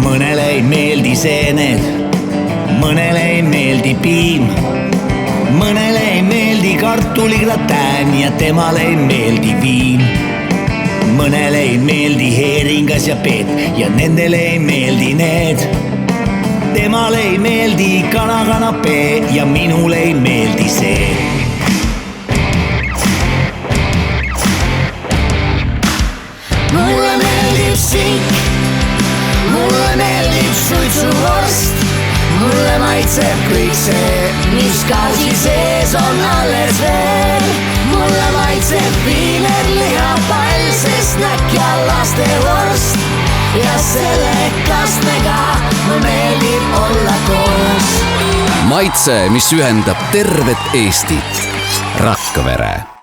Mõnele ei meeldi seened, mõnele ei meeldi piim, mõnele ei meeldi kartuligratään ja temale ei meeldi viin. Mõnele ei meeldi heeringas ja peet ja nendele ei meeldi need. Temale ei meeldi kanakanapee ja minule ei meeldi see. Mulle meeldib sink, mulle meeldib suitsuvorst, mulle maitseb kõik see, mis gaasi sees on alles veel. Mulle maitseb viinerliha pall, see snäkk ja lastevorst ja selle kastmega mul meeldib olla koos. Maitse, mis ühendab tervet Eestit. Rakvere.